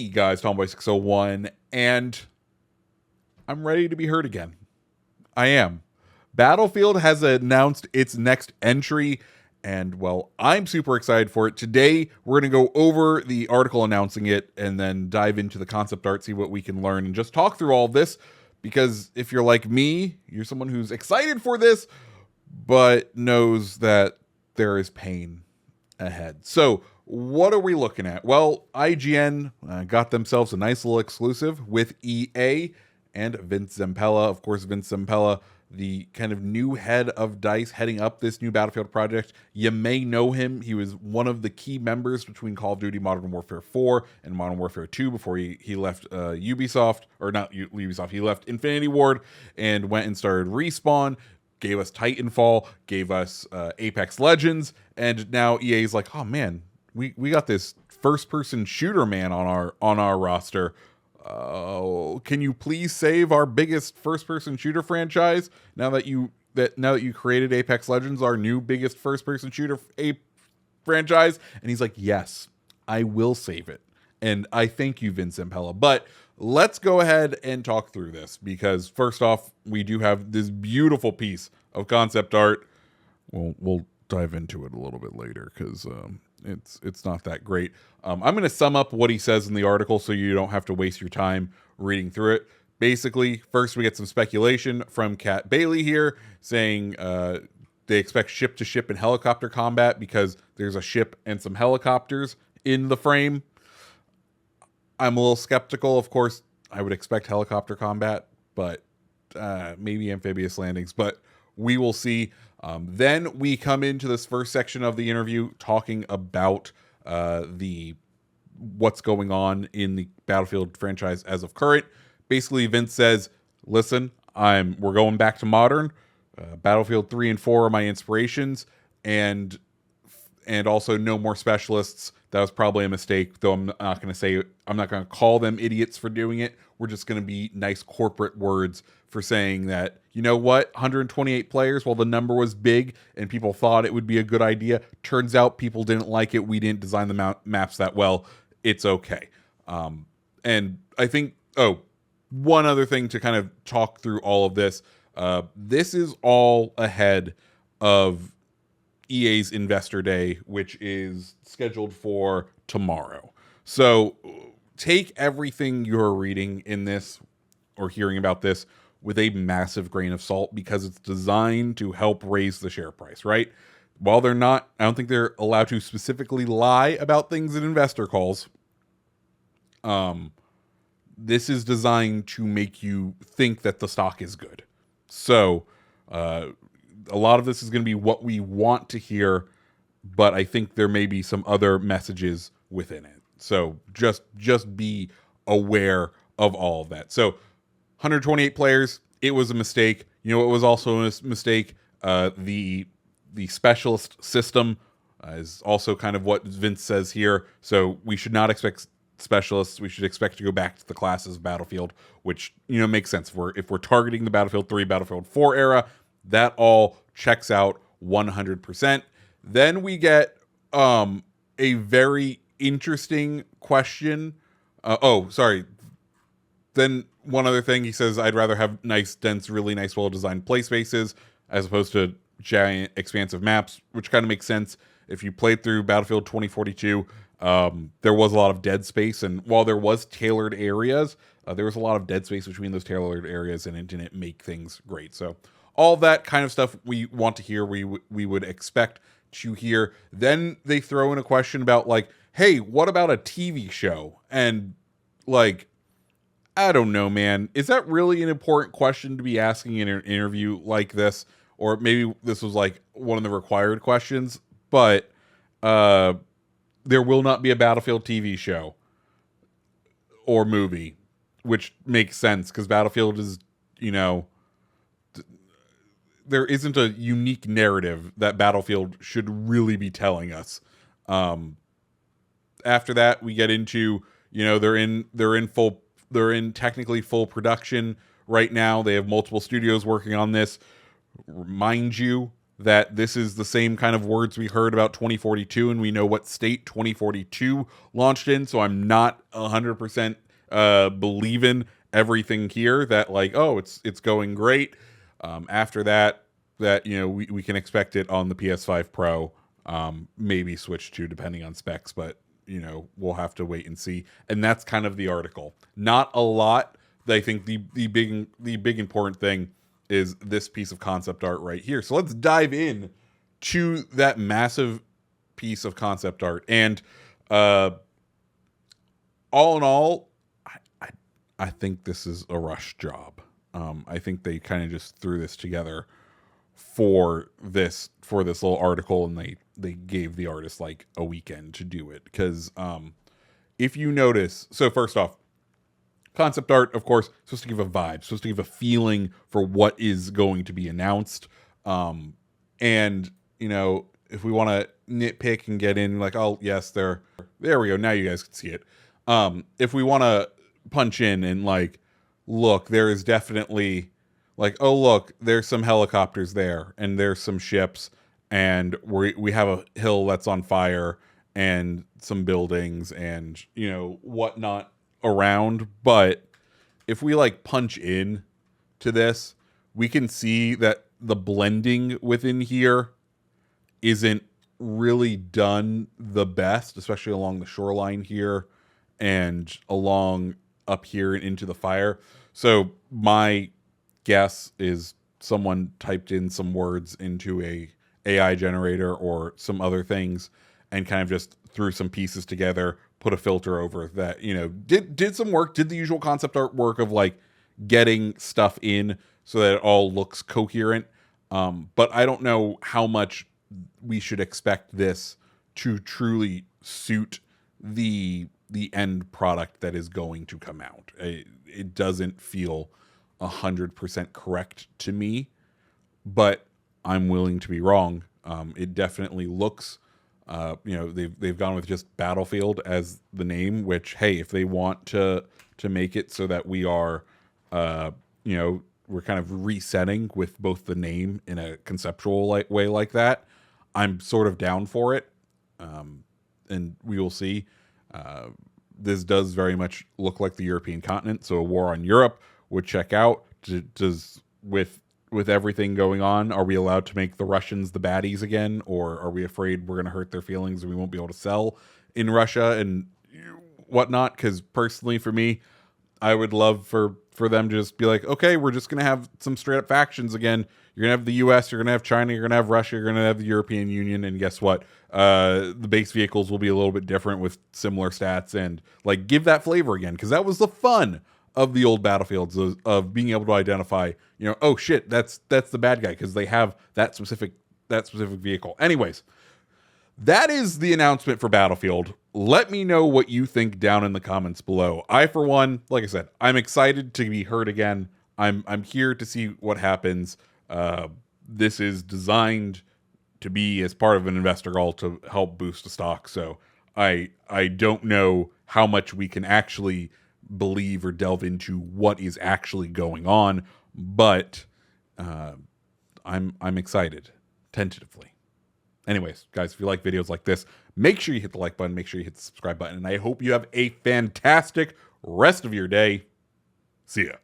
Hey guys, Tomboy601, and I'm ready to be heard again. I am. Battlefield has announced its next entry, and well, I'm super excited for it. Today, we're going to go over the article announcing it and then dive into the concept art, see what we can learn, and just talk through all this. Because if you're like me, you're someone who's excited for this, but knows that there is pain ahead. So, what are we looking at? Well, IGN got themselves a nice little exclusive with EA and Vince Zampella. Of course, Vince Zampella, the kind of new head of DICE, heading up this new Battlefield project. You may know him. He was one of the key members between Call of Duty Modern Warfare 4 and Modern Warfare 2 before he left Ubisoft, or not Ubisoft, he left Infinity Ward and went and started Respawn, gave us Titanfall, gave us Apex Legends, and now EA's like, oh man, we got this first-person shooter man on our roster. Can you please save our biggest first-person shooter franchise now that you created Apex Legends, our new biggest first-person shooter franchise? And he's like, yes, I will save it. And I thank you, Vince Zampella. But let's go ahead and talk through this, because first off, we do have this beautiful piece of concept art. We'll dive into it a little bit later because it's not that great. I'm going to sum up what he says in the article so you don't have to waste your time reading through it. Basically, first we get some speculation from Kat Bailey here saying they expect ship-to-ship and helicopter combat because there's a ship and some helicopters in the frame. I'm a little skeptical. Of course, I would expect helicopter combat, but maybe amphibious landings, but we will see. Then we come into this first section of the interview talking about what's going on in the Battlefield franchise as of current. Basically, Vince says, listen, we're going back to modern. Battlefield 3 and 4 are my inspirations, and also no more specialists. That was probably a mistake, though I'm not going to call them idiots for doing it. We're just going to be nice corporate words for saying that, you know what, 128 players, while the number was big and people thought it would be a good idea, turns out people didn't like it. We didn't design the maps that well. It's okay. And I think, one other thing to kind of talk through all of this. This is all ahead of EA's Investor Day, which is scheduled for tomorrow. So take everything you're reading in this or hearing about this with a massive grain of salt, because it's designed to help raise the share price, right? While I don't think they're allowed to specifically lie about things in investor calls. This is designed to make you think that the stock is good. So, a lot of this is going to be what we want to hear, but I think there may be some other messages within it. So just be aware of all of that. So 128 players, it was a mistake. You know, it was also a mistake. The specialist system is also kind of what Vince says here. So we should not expect specialists. We should expect to go back to the classes of Battlefield, which, makes sense. If we're targeting the Battlefield 3, Battlefield 4 era, that all checks out 100%. Then we get a very interesting question. Then one other thing, he says, I'd rather have nice, dense, really nice, well-designed play spaces as opposed to giant, expansive maps, which kind of makes sense. If you played through Battlefield 2042, there was a lot of dead space, and while there was tailored areas, there was a lot of dead space between those tailored areas, and it didn't make things great. So all that kind of stuff we want to hear, we would expect to hear. Then they throw in a question about, like, hey, what about a TV show? And, like, I don't know, man. Is that really an important question to be asking in an interview like this? Or maybe this was, like, one of the required questions. But there will not be a Battlefield TV show or movie, which makes sense because Battlefield is, there isn't a unique narrative that Battlefield should really be telling us. After that, we get into, they're in technically full production right now. They have multiple studios working on this. Mind you, that this is the same kind of words we heard about 2042, and we know what state 2042 launched in. So I'm not 100% believing everything here that like, oh, it's going great. After that, we can expect it on the PS5 Pro, maybe Switch 2 depending on specs, but we'll have to wait and see. And that's kind of the article. Not a lot. I think the big important thing is this piece of concept art right here. So let's dive in to that massive piece of concept art. And all in all, I think this is a rush job. I think they kind of just threw this together for this little article, and they gave the artist like a weekend to do it. Because if you notice, so first off, concept art, of course, supposed to give a vibe, supposed to give a feeling for what is going to be announced. And if we want to nitpick and get in, like, oh yes, there we go. Now you guys can see it. If we want to punch in and like, look, there is definitely like, oh look, there's some helicopters there, and there's some ships, and we have a hill that's on fire, and some buildings, and whatnot around. But if we like punch in to this, we can see that the blending within here isn't really done the best, especially along the shoreline here and along up here and into the fire. So my guess is someone typed in some words into a AI generator or some other things and kind of just threw some pieces together, put a filter over that, did some work, did the usual concept art work of like getting stuff in so that it all looks coherent. But I don't know how much we should expect this to truly suit the end product that is going to come out. It doesn't feel 100% correct to me, but I'm willing to be wrong. It definitely looks, they've gone with just Battlefield as the name, which, hey, if they want to make it so that we are, we're kind of resetting with both the name in a conceptual way like that, I'm sort of down for it. And we will see. This does very much look like the European continent, so a war on Europe would check out. Does with everything going on, are we allowed to make the Russians the baddies again, or are we afraid we're going to hurt their feelings and we won't be able to sell in Russia and whatnot? Because personally, for me, I would love for them to just be like, okay, we're just going to have some straight up factions again. You're going to have the US, you're going to have China, you're going to have Russia, you're going to have the European Union, and guess what? The base vehicles will be a little bit different with similar stats, and like give that flavor again, because that was the fun of the old Battlefields, of being able to identify, oh shit, that's the bad guy because they have that specific vehicle. Anyways, that is the announcement for Battlefield. Let me know what you think down in the comments below. I, for one, like I said, I'm excited to be heard again. I'm here to see what happens. This is designed to be as part of an investor call to help boost the stock. So I don't know how much we can actually believe or delve into what is actually going on, but I'm excited, tentatively. Anyways, guys, if you like videos like this, make sure you hit the like button, make sure you hit the subscribe button, and I hope you have a fantastic rest of your day. See ya.